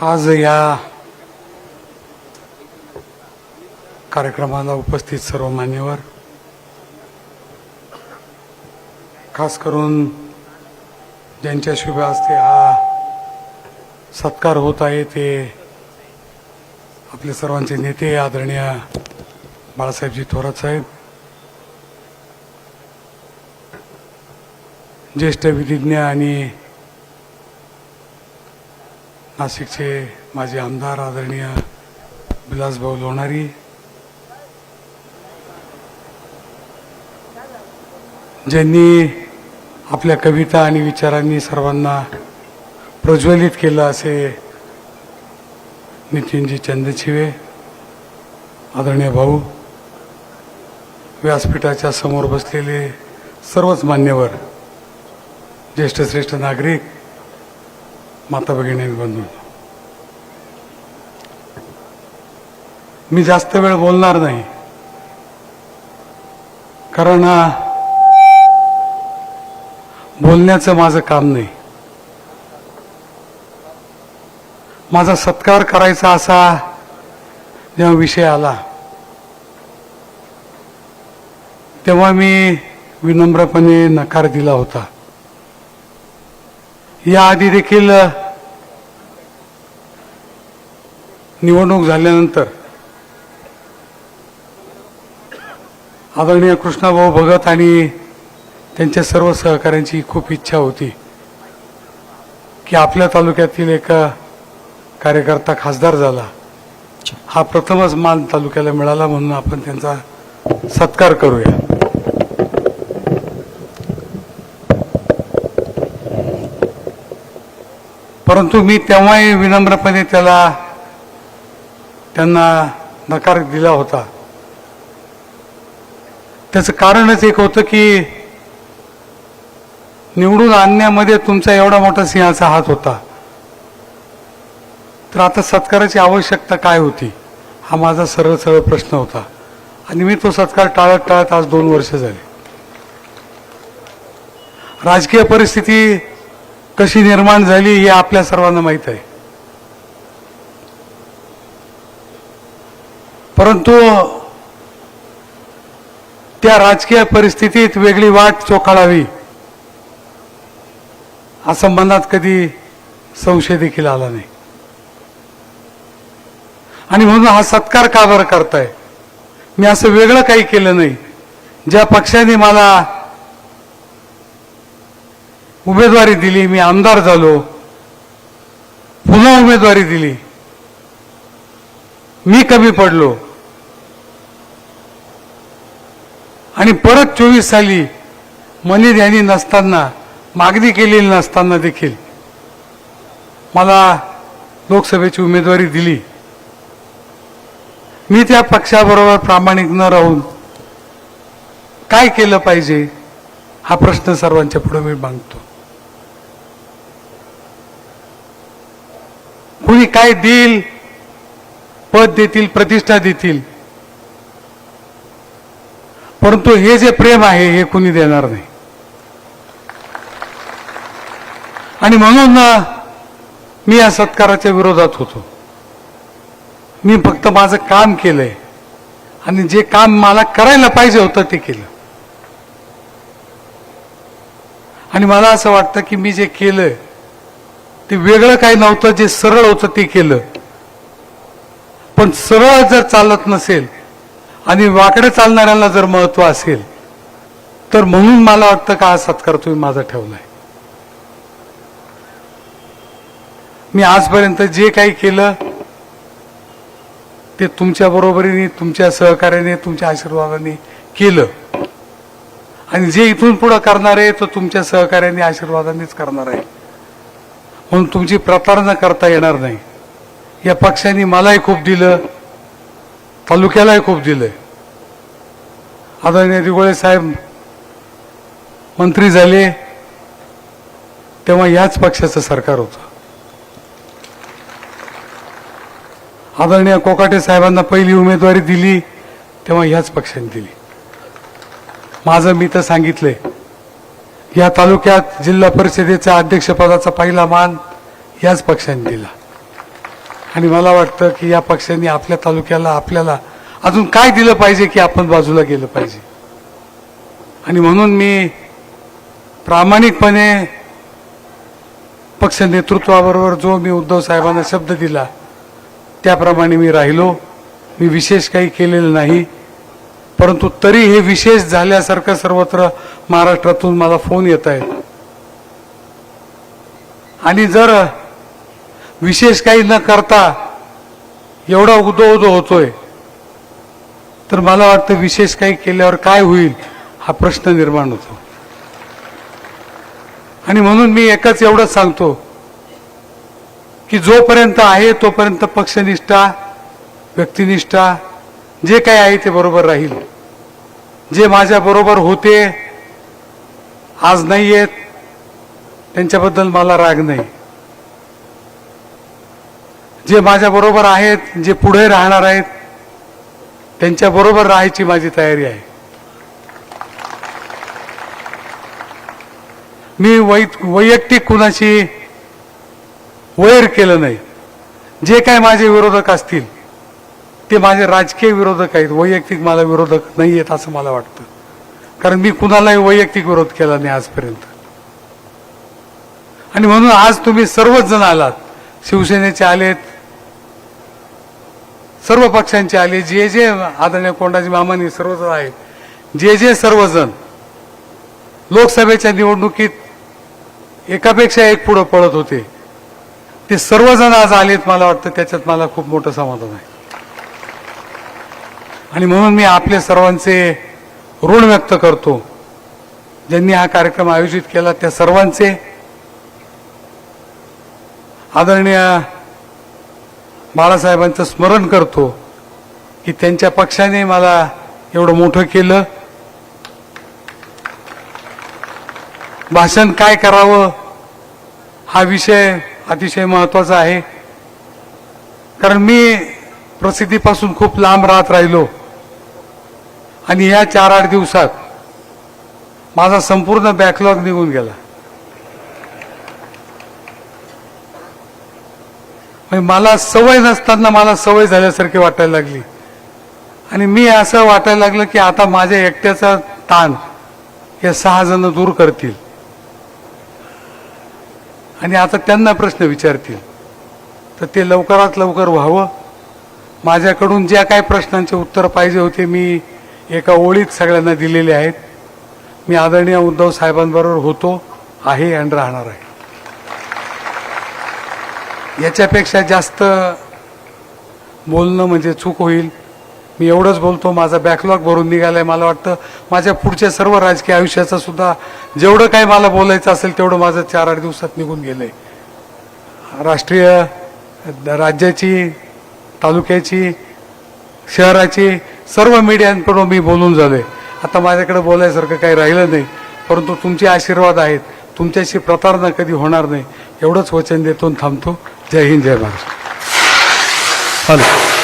आज या कार्यक्रमाला उपस्थित सर्व मान्यवर, खास करून ज्यांच्या शुभ हस्ते हा सत्कार होत आहे ते आपले सर्वांचे नेते आदरणीय बाळासाहेबजी थोरात साहेब, ज्येष्ठ विधिज्ञ आणि नाशिकचे माजी आमदार आदरणीय विलासभाऊ लोणारी, ज्यांनी आपल्या कविता आणि विचारांनी सर्वांना प्रज्वलित केलं असे नितीनजी चंदशिवे, आदरणीय भाऊ, व्यासपीठाच्या समोर बसलेले सर्वच मान्यवर, ज्येष्ठ श्रेष्ठ नागरिक, माता भगिनी बंधू, मी जास्त वेळ बोलणार नाही, कारण बोलण्याचं माझं काम नाही. माझा सत्कार करायचा असा जेव्हा विषय आला तेव्हा मी विनम्रपणे नकार दिला होता. याआधी देखील निवडणूक झाल्यानंतर आदरणीय कृष्णाभाऊ भगत आणि त्यांच्या सर्व सहकाऱ्यांची खूप इच्छा होती की आपल्या तालुक्यातील एक कार्यकर्ता खासदार झाला, हा प्रथमच मान तालुक्याला मिळाला, म्हणून आपण त्यांचा सत्कार करूया. परंतु मी तेव्हाही विनम्रपणे त्यांना नकार दिला होता. त्याचं कारणच एक होतं की निवडून आणण्यामध्ये तुमचा एवढा मोठा सिंहाचा हात होता, तर आता सत्काराची आवश्यकता काय होती, हा माझा सरळ सरळ प्रश्न होता. आणि मी तो सत्कार टाळत टाळत आज 2 वर्ष झाले. राजकीय परिस्थिती कशी निर्माण झाली हे आपल्या सर्वांना माहीत आहे. परंतु त्या राजकीय परिस्थितीत वेगळी वाट चोखाळावी असं मनात कधी संशय देखील आला नाही. आणि म्हणून हा सत्कार का बरं करताय? मी असं वेगळं काही केलं नाही. ज्या पक्षाने मला उमेदवारी दिली, मी आमदार झालो, पुन्हा उमेदवारी दिली, मी कमी पडलो आणि परत 24 साली मनोध्यानी नसताना, मागणी केलेली नसताना देखील मला लोकसभेची उमेदवारी दिली. मी त्या पक्षाबरोबर प्रामाणिक न राहून काय केलं पाहिजे हा प्रश्न सर्वांच्या पुढे मी मांडतो. कुणी काय देईल, पद देतील, प्रतिष्ठा देतील, परंतु हे जे प्रेम आहे हे कुणी देणार नाही. आणि म्हणून मी या सत्काराच्या विरोधात होतो. मी फक्त माझं काम केलंय आणि जे काम मला करायला पाहिजे होतं ते केलं. आणि मला असं वाटतं की मी जे केलं ते वेगळं काही नव्हतं, जे सरळ होतं ते केलं. पण सरळ जर चालत नसेल आणि वाकडे चालणाऱ्यांना जर महत्व असेल तर म्हणून मला वाटतं का हा सत्कार तुम्ही माझा ठेवलाय. मी आजपर्यंत जे काही केलं ते तुमच्या बरोबरीने, तुमच्या सहकार्याने, तुमच्या आशीर्वादाने केलं. आणि जे इथून पुढे करणार आहे तो तुमच्या सहकार्याने, आशीर्वादानेच करणार आहे. म्हणून तुमची प्रतारणा करता येणार नाही. या पक्षाने मलाही खूप दिलं, तालुक्यालाही खूप दिलंय. आदरणीय दिगोळे साहेब मंत्री झाले तेव्हा याच पक्षाचं सरकार होतं. आदरणीय कोकाटे साहेबांना पहिली उमेदवारी दिली तेव्हा ह्याच पक्षाने दिली. माझं मी तर सांगितलंय, या तालुक्यात जिल्हा परिषदेच्या अध्यक्षपदाचा पहिला मान याच पक्षाने दिला. आणि मला वाटतं की या पक्षांनी आपल्या तालुक्याला आपल्याला अजून काय दिलं पाहिजे की आपण बाजूला गेलं पाहिजे. आणि म्हणून मी प्रामाणिकपणे पक्ष नेतृत्वाबरोबर जो मी उद्धव साहेबांना शब्द दिला त्याप्रमाणे मी राहिलो. मी विशेष काही केलेलं नाही, परंतु तरी हे विशेष झाल्यासारखं सर्वत्र महाराष्ट्रातून मला फोन येत आहेत. आणि जर विशेष काही न करता एवढा उदो होतोय तर मला वाटतं विशेष काही केल्यावर काय होईल हा प्रश्न निर्माण होतो. आणि म्हणून मी एकच एवढंच सांगतो की जोपर्यंत आहे तोपर्यंत पक्षनिष्ठा, व्यक्तिनिष्ठा जे काही आहे ते बरोबर राहील. जे माझ्या बरोबर होते आज नाही आहेत त्यांच्याबद्दल मला राग नाही. जे माझ्या बरोबर आहेत, जे पुढे राहणार आहेत त्यांच्या बरोबर राहायची माझी तयारी आहे. मी वैयक्तिक कुणाशी वैर केलं नाही. जे काय माझे विरोधक असतील ते माझे राजकीय विरोधक आहेत, वैयक्तिक मला विरोधक नाही आहेत असं मला वाटतं. कारण मी कुणालाही वैयक्तिक विरोध केला नाही आजपर्यंत. आणि म्हणून आज तुम्ही सर्वच जण आलात, शिवसेनेचे आलेत, सर्व पक्षांचे आले, जे जे आदरणीय कोंडाजी मामांनी सर्वजण आहेत, जे सर्वजण लोकसभेच्या निवडणुकीत एकापेक्षा एक पुढे पळत होते ते सर्वजण आज आलेत. मला वाटतं त्याच्यात मला खूप मोठं समाधान आहे. आणि म्हणून मी आपले सर्वांचे ऋण व्यक्त करतो. ज्यांनी हा कार्यक्रम आयोजित केला त्या सर्वांचे, आदरणीय बाळासाहेबांचं स्मरण करतो की त्यांच्या पक्षाने मला एवढं मोठं केलं. भाषण काय करावं हा विषय अतिशय महत्वाचा आहे. कारण मी प्रसिद्धीपासून खूप लांब राहत राहिलो आणि या 4-8 दिवसात माझा संपूर्ण बॅकलॉग निघून गेला. मला सवय नसताना मला सवय झाल्यासारखी वाटायला लागली. आणि मी असं वाटायला लागलं की आता माझ्या एकट्याचा ताण हे 6 जण दूर करतील आणि आता त्यांना प्रश्न विचारतील. तर ते लवकरात लवकर व्हावं. माझ्याकडून ज्या काही प्रश्नांचे उत्तर पाहिजे होते मी एका ओळीत सगळ्यांना दिलेले आहेत. मी आदरणीय उद्धव साहेबांबरोबर होतो, आहे आणि राहणार आहे. याच्यापेक्षा जास्त बोलणं म्हणजे चूक होईल. मी एवढंच बोलतो, माझा बॅकलॉग भरून निघालाय. मला वाटतं माझ्या पुढच्या सर्व राजकीय आयुष्याचा सुद्धा जेवढं काही मला बोलायचं असेल तेवढं माझं 4-8 दिवसात निघून गेलंय. राष्ट्रीय, राज्याची, तालुक्याची, शहराची सर्व मीडियांकडून मी बोलून झालोय. आता माझ्याकडे बोलायसारखं काही राहिलं नाही. परंतु तुमचे आशीर्वाद आहेत, तुमच्याशी प्रतारणा कधी होणार नाही एवढंच वचन देतो थांबतो. जय हिंद, जय महाराष्ट्र. हॅलो.